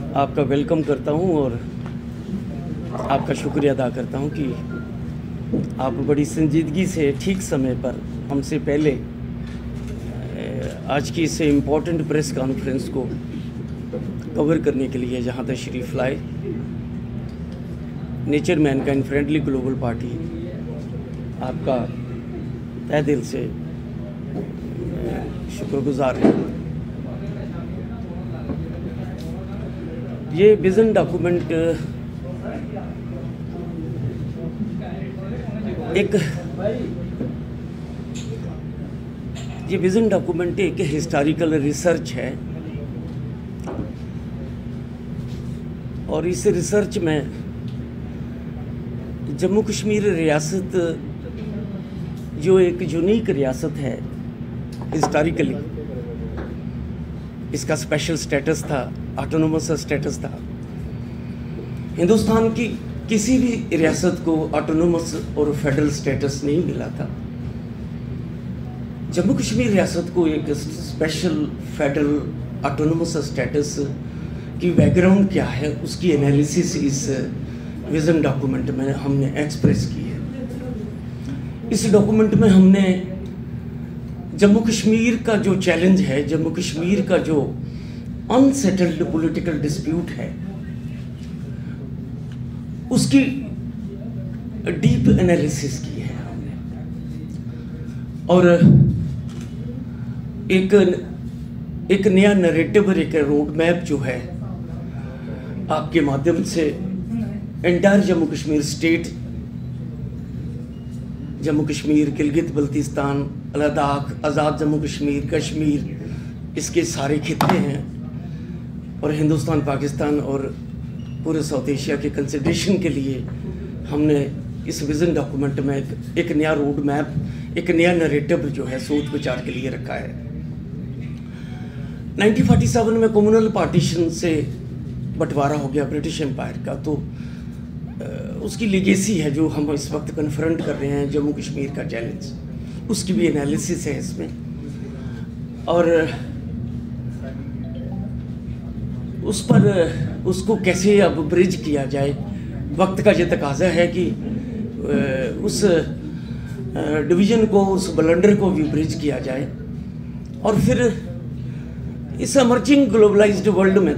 आपका वेलकम करता हूं और आपका शुक्रिया अदा करता हूं कि आप बड़ी संजीदगी से ठीक समय पर हमसे पहले आज की इस इम्पोर्टेंट प्रेस कॉन्फ्रेंस को कवर करने के लिए जहां तशरीफ़ लाए। Nature Mankind friendly global party आपका तहे दिल से शुक्रगुजार है। ये विज़न डॉक्यूमेंट एक हिस्टोरिकल रिसर्च है और इस रिसर्च में जम्मू कश्मीर रियासत जो एक यूनिक रियासत है, हिस्टोरिकली इसका स्पेशल स्टेटस था, ऑटोनोमस स्टेटस था। हिंदुस्तान की किसी भी रियासत को ऑटोनोमस और फेडरल स्टेटस नहीं मिला था। जम्मू कश्मीर रियासत को एक स्पेशल फेडरल ऑटोनोमस स्टेटस की बैकग्राउंड क्या है, उसकी एनालिसिस इस विज़न डॉक्यूमेंट में हमने एक्सप्रेस की है। इस डॉक्यूमेंट में हमने जम्मू कश्मीर का जो चैलेंज है, जम्मू कश्मीर का जो अनसेटल्ड पॉलिटिकल डिस्प्यूट है, उसकी डीप एनालिसिस की है हमने और एक नया नैरेटिव और एक रोड मैप जो है आपके माध्यम से एंटायर जम्मू कश्मीर स्टेट, जम्मू कश्मीर, गिलगित बल्तिस्तान, लद्दाख, आज़ाद जम्मू कश्मीर, कश्मीर, इसके सारे खित्ते हैं और हिंदुस्तान, पाकिस्तान और पूरे साउथ एशिया के कंसिडरेशन के लिए हमने इस विज़न डॉक्यूमेंट में एक नया रोड मैप, एक नया नैरेटिव जो है सोच विचार के लिए रखा है। 1947 में कम्युनल पार्टीशन से बंटवारा हो गया ब्रिटिश एम्पायर का, तो उसकी लेगेसी है जो हम इस वक्त कन्फ्रंट कर रहे हैं, जम्मू कश्मीर का चैलेंज, उसकी भी एनालिसिस है इसमें और उस पर उसको कैसे अब ब्रिज किया जाए। वक्त का ये तकाजा है कि उस डिवीज़न को, उस ब्लंडर को भी ब्रिज किया जाए और फिर इस एमर्जिंग ग्लोबलाइज्ड वर्ल्ड में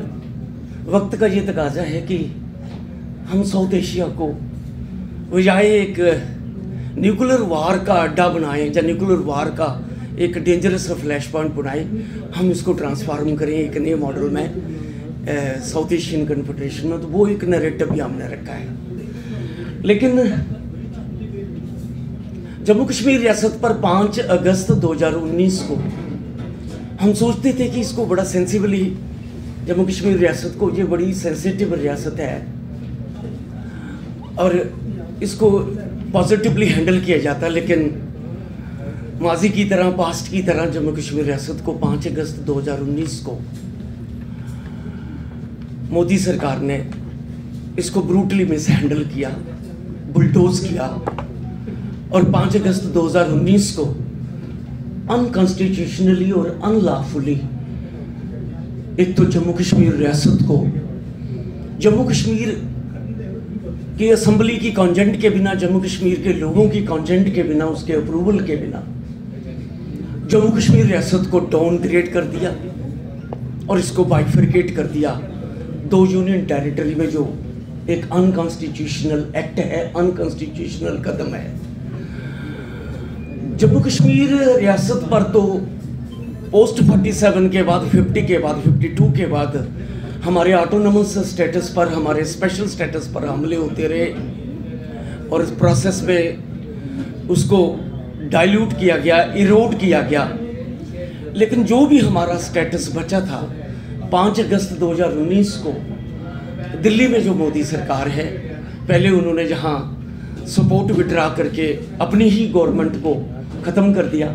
वक्त का ये तकाजा है कि हम साउथ एशिया को बजाय एक न्यूक्लियर वार का अड्डा बनाएं या न्यूक्लियर वार का एक डेंजरस फ्लैश पॉइंट बनाएं, हम इसको ट्रांसफार्म करें एक नए मॉडल में साउथ एशियन कन्फेडरेशन में। तो वो एक नैरेटिव भी हमने रखा है। लेकिन जम्मू कश्मीर रियासत पर 5 अगस्त 2019 को हम सोचते थे कि इसको बड़ा सेंसिबली, जम्मू कश्मीर रियासत को, ये बड़ी सेंसिटिव रियासत है और इसको पॉजिटिवली हैंडल किया जाता, लेकिन माजी की तरह, पास्ट की तरह जम्मू कश्मीर रियासत को 5 अगस्त 2019 को मोदी सरकार ने इसको ब्रूटली मिसहैंडल किया, बुलडोज किया और 5 अगस्त 2019 को अनकॉन्स्टिट्यूशनली और अनलॉफुली एक तो जम्मू कश्मीर रियासत को, जम्मू कश्मीर की असेंबली की कॉन्जेंट के बिना, जम्मू कश्मीर के लोगों की कॉन्जेंट के बिना, उसके अप्रूवल के बिना जम्मू कश्मीर रियासत को डाउनग्रेड कर दिया और इसको बाइफरकेट कर दिया 2 यूनियन टेरिटरी में, जो एक अनकॉन्स्टिट्यूशनल एक्ट है, अनकॉन्स्टिट्यूशनल कदम है। जम्मू कश्मीर रियासत पर तो पोस्ट 47 के बाद, 50 के बाद, 52 के बाद हमारे ऑटोनोमस स्टेटस पर, हमारे स्पेशल स्टेटस पर हमले होते रहे और इस प्रोसेस में उसको डाइल्यूट किया गया, इरोड किया गया। लेकिन जो भी हमारा स्टेटस बचा था, 5 अगस्त 2019 को दिल्ली में जो मोदी सरकार है, पहले उन्होंने जहां सपोर्ट विड्रा करके अपनी ही गवर्नमेंट को ख़त्म कर दिया,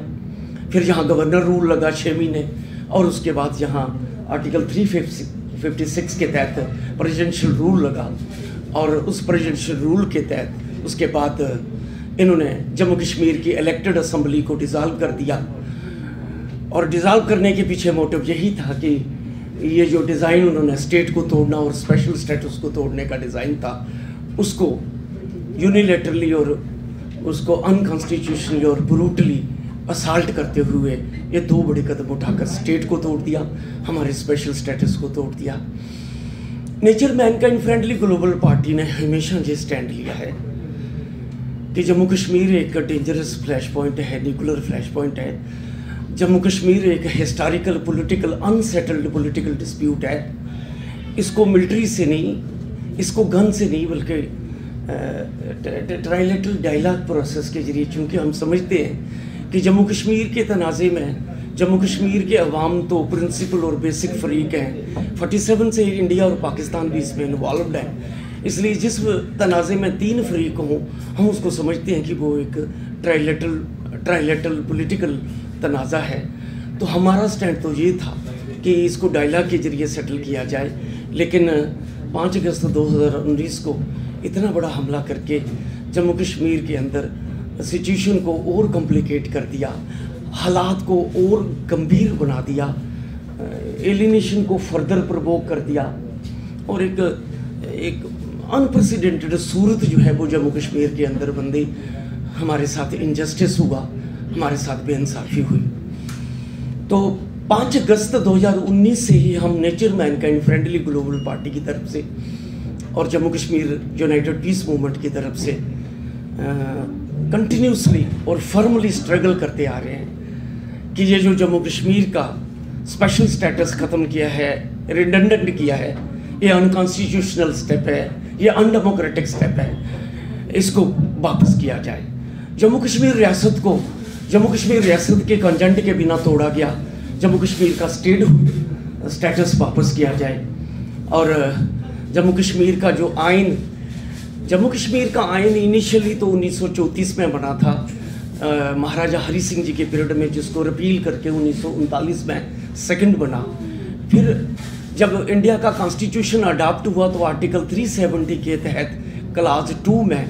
फिर यहाँ गवर्नर रूल लगा 6 महीने और उसके बाद यहाँ आर्टिकल 356 के तहत प्रेसिडेंशियल रूल लगा और उस प्रेसिडेंशियल रूल के तहत उसके बाद इन्होंने जम्मू कश्मीर की इलेक्टेड असेंबली को डिज़ाल्व कर दिया और डिज़ाल्व करने के पीछे मोटिव यही था कि ये जो डिज़ाइन उन्होंने स्टेट को तोड़ना और स्पेशल स्टेटस को तोड़ने का डिज़ाइन था, उसको यूनिलेटरली और उसको अनकॉन्स्टिट्यूशनली और ब्रूटली असाल्ट करते हुए ये दो बड़े कदम उठाकर स्टेट को तोड़ दिया, हमारे स्पेशल स्टेटस को तोड़ दिया। Nature Mankind friendly global party ने हमेशा ये स्टैंड लिया है कि जम्मू कश्मीर एक डेंजरस फ्लैश पॉइंट है, न्यूक्लियर फ्लैश पॉइंट है। जम्मू कश्मीर एक historical political unsettled political dispute है। इसको मिलिट्री से नहीं, इसको गन से नहीं, बल्कि ट्राइलेटरल डायलॉग प्रोसेस के जरिए, चूँकि हम समझते हैं कि जम्मू कश्मीर के तनाज़े में जम्मू कश्मीर के अवाम तो प्रिंसिपल और बेसिक फरीक हैं। 47 से इंडिया और पाकिस्तान भी इसमें इन्वॉल्वड है, इसलिए जिस तनाज़े में तीन फरीक हों, हम उसको समझते हैं कि वो एक ट्राइलेटरल पॉलिटिकल तनाज़ा है। तो हमारा स्टैंड तो ये था कि इसको डायलॉग के जरिए सेटल किया जाए, लेकिन 5 अगस्त 2019 को इतना बड़ा हमला करके जम्मू कश्मीर के अंदर सिचुएशन को और कॉम्प्लिकेट कर दिया, हालात को और गंभीर बना दिया, एलिनेशन को फर्दर प्रवोक कर दिया और एक अनप्रेसिडेंटेड सूरत जो है वो जम्मू कश्मीर के अंदर बंदी। हमारे साथ इनजस्टिस हुआ, हमारे साथ बेइंसाफ़ी हुई। तो 5 अगस्त 2019 से ही हम nature Mankind friendly global party की तरफ से और Jammu Kashmir United piece movement की तरफ से कंटिन्यूसली और फर्मली स्ट्रगल करते आ रहे हैं कि ये जो जम्मू कश्मीर का स्पेशल स्टेटस ख़त्म किया है, रिडंडेंट किया है, ये अनकॉन्स्टिट्यूशनल स्टेप है, ये अनडेमोक्रेटिक स्टेप है, इसको वापस किया जाए। जम्मू कश्मीर रियासत के कंजेंट के बिना तोड़ा गया जम्मू कश्मीर का स्टेटस वापस किया जाए और जम्मू कश्मीर का आइन इनिशियली तो 1934 में बना था, महाराजा हरि सिंह जी के पीरियड में, जिसको रिपील करके 1939 में सेकंड बना। फिर जब इंडिया का कॉन्स्टिट्यूशन अडॉप्ट हुआ तो आर्टिकल 370 के तहत क्लास 2 में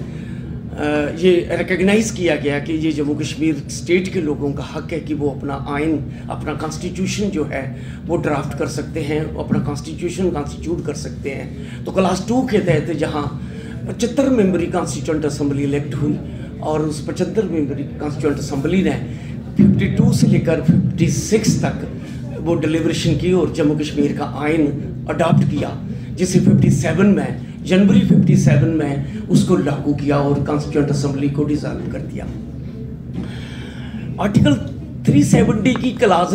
ये रिकग्नाइज़ किया गया कि ये जम्मू कश्मीर स्टेट के लोगों का हक है कि वो अपना आइन, अपना कॉन्स्टिट्यूशन जो है वो ड्राफ्ट कर सकते हैं, अपना कॉन्स्टिट्यूशन कॉन्स्टिट्यूट कर सकते हैं। तो क्लास 2 के तहत जहाँ 75 मेंबरी कॉन्स्टिट्यूंट असम्बली इलेक्ट हुई और उस 75 मेंबरी कॉन्स्टिट्यूंट असम्बली ने 52 से लेकर 56 तक वो डिलीब्रेशन की और जम्मू कश्मीर का आइन अडॉप्ट किया, जिसे 57 में जनवरी 57 में उसको लागू किया और कॉन्स्टिट्यूंट असम्बली को डिसॉल्व कर दिया। आर्टिकल 370 की क्लास